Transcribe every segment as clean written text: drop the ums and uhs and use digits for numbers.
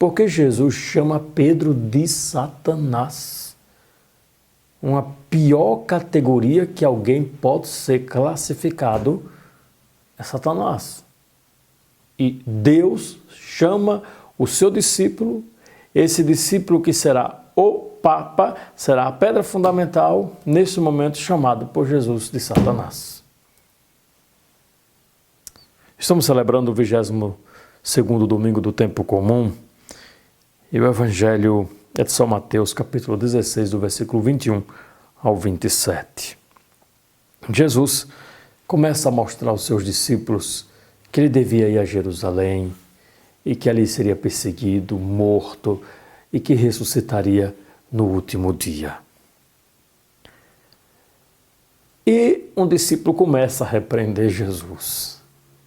Porque Jesus chama Pedro de Satanás. Uma pior categoria que alguém pode ser classificado é Satanás. E Deus chama o seu discípulo, esse discípulo que será o Papa, será a pedra fundamental, nesse momento chamado por Jesus de Satanás. Estamos celebrando o 22º domingo do tempo comum e o Evangelho é de São Mateus, capítulo 16, do versículo 21 ao 27. Jesus começa a mostrar aos seus discípulos que ele devia ir a Jerusalém e que ali seria perseguido, morto e que ressuscitaria no último dia. E um discípulo começa a repreender Jesus,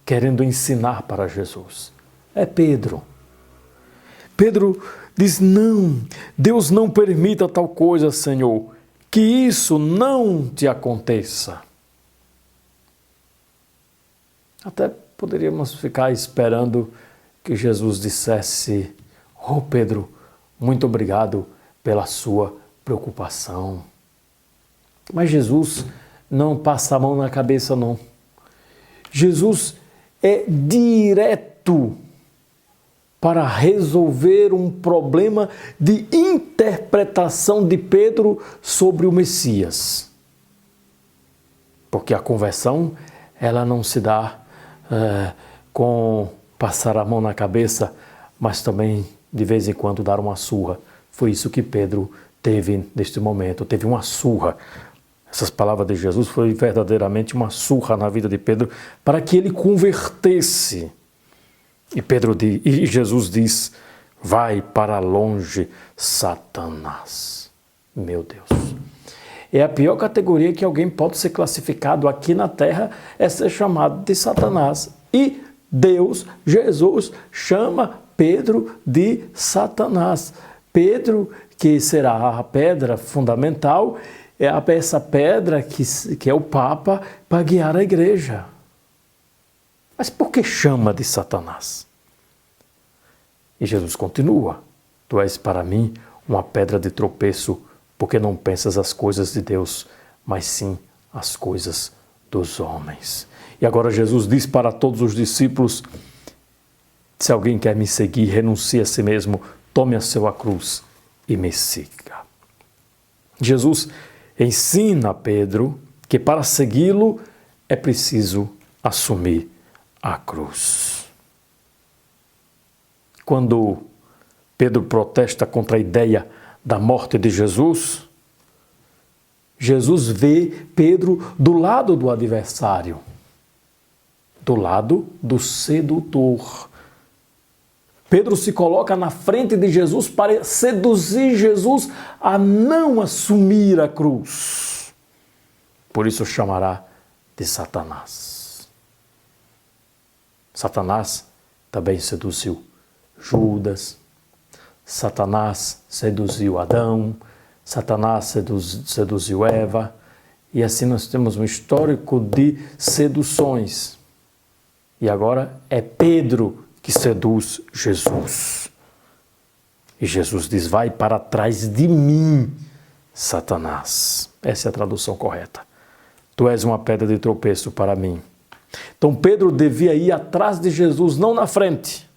querendo ensinar para Jesus. É Pedro. Pedro diz: não, Deus não permita tal coisa, Senhor, que isso não te aconteça. Até poderíamos ficar esperando que Jesus dissesse: oh Pedro, muito obrigado pela sua preocupação. Mas Jesus não passa a mão na cabeça, não. Jesus é direto para resolver um problema de interpretação de Pedro sobre o Messias. Porque a conversão, ela não se dá com passar a mão na cabeça, mas também de vez em quando dar uma surra. Foi isso que Pedro teve neste momento, teve uma surra. Essas palavras de Jesus foi verdadeiramente uma surra na vida de Pedro para que ele convertesse. E Jesus diz: vai para longe, Satanás. Meu Deus. É a pior categoria que alguém pode ser classificado aqui na terra, é ser chamado de Satanás. E Deus, Jesus, chama Pedro de Satanás. Pedro, que será a pedra fundamental, é essa pedra que é o Papa para guiar a igreja. Mas por que chama de Satanás? E Jesus continua: tu és para mim uma pedra de tropeço, porque não pensas as coisas de Deus, mas sim as coisas dos homens. E agora Jesus diz para todos os discípulos: se alguém quer me seguir, renuncie a si mesmo, tome a sua cruz e me siga. Jesus ensina a Pedro que para segui-lo é preciso assumir a cruz. Quando Pedro protesta contra a ideia da morte de Jesus, Jesus vê Pedro do lado do adversário, do lado do sedutor. Pedro se coloca na frente de Jesus para seduzir Jesus a não assumir a cruz. Por isso chamará de Satanás. Satanás também seduziu Judas. Satanás seduziu Adão. Satanás seduziu Eva. E assim nós temos um histórico de seduções. E agora é Pedro que seduz Jesus. E Jesus diz: vai para trás de mim, Satanás. Essa é a tradução correta. Tu és uma pedra de tropeço para mim. Então Pedro devia ir atrás de Jesus, não na frente,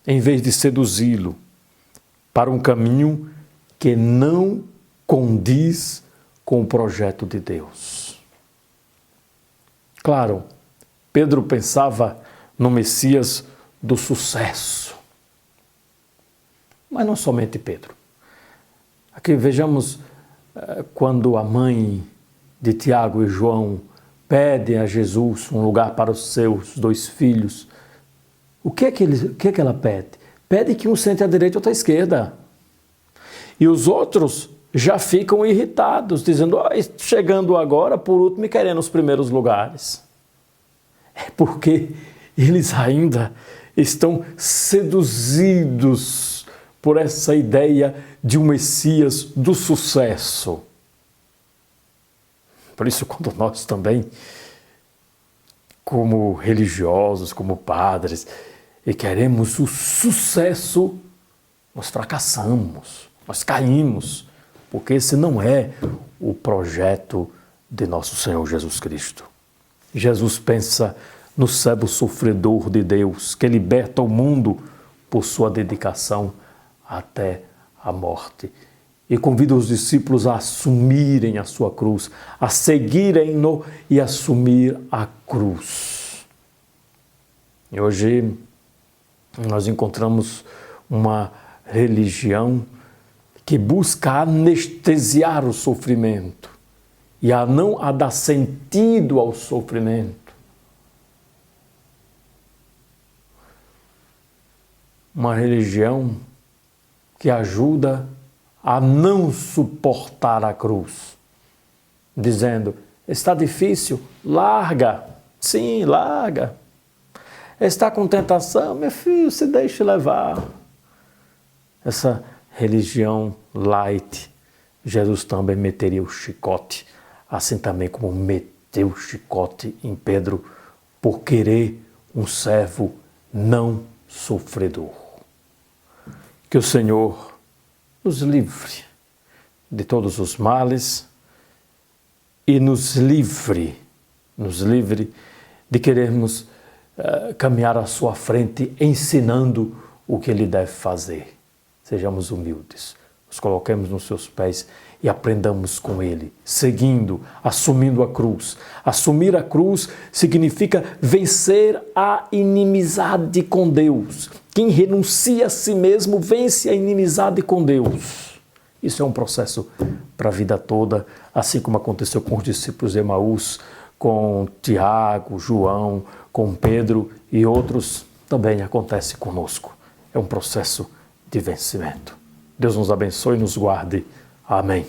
em vez de seduzi-lo para um caminho que não condiz com o projeto de Deus. Claro, Pedro pensava no Messias do sucesso. Mas não somente Pedro. Aqui vejamos quando a mãe de Tiago e João pede a Jesus um lugar para os seus 2 filhos. O que é que ela pede? Pede que um sente à direita e outro à esquerda. E os outros já ficam irritados, dizendo: chegando agora, por último, e querendo os primeiros lugares. É porque eles ainda estão seduzidos por essa ideia de um Messias do sucesso. Por isso, quando nós também, como religiosos, como padres, e queremos o sucesso, nós fracassamos, nós caímos, porque esse não é o projeto de nosso Senhor Jesus Cristo. Jesus pensa no servo sofredor de Deus, que liberta o mundo por sua dedicação até a morte. E convida os discípulos a assumirem a sua cruz, a seguirem-no e assumir a cruz. E hoje nós encontramos uma religião que busca anestesiar o sofrimento e a não a dar sentido ao sofrimento. Uma religião que ajuda a não suportar a cruz, dizendo, está difícil, larga, sim, larga. Está com tentação, meu filho, se deixe levar. Essa religião light, Jesus também meteria o chicote, assim também como meteu o chicote em Pedro, por querer um servo não sofredor. Que o Senhor nos livre de todos os males e nos livre de querermos caminhar à sua frente ensinando o que Ele deve fazer. Sejamos humildes, nos coloquemos nos seus pés e aprendamos com Ele, seguindo, assumindo a cruz. Assumir a cruz significa vencer a inimizade com Deus. Quem renuncia a si mesmo vence a inimizade com Deus. Isso é um processo para a vida toda, assim como aconteceu com os discípulos de Emaús, com Tiago, João, com Pedro e outros, também acontece conosco. É um processo de vencimento. Deus nos abençoe e nos guarde. Amém.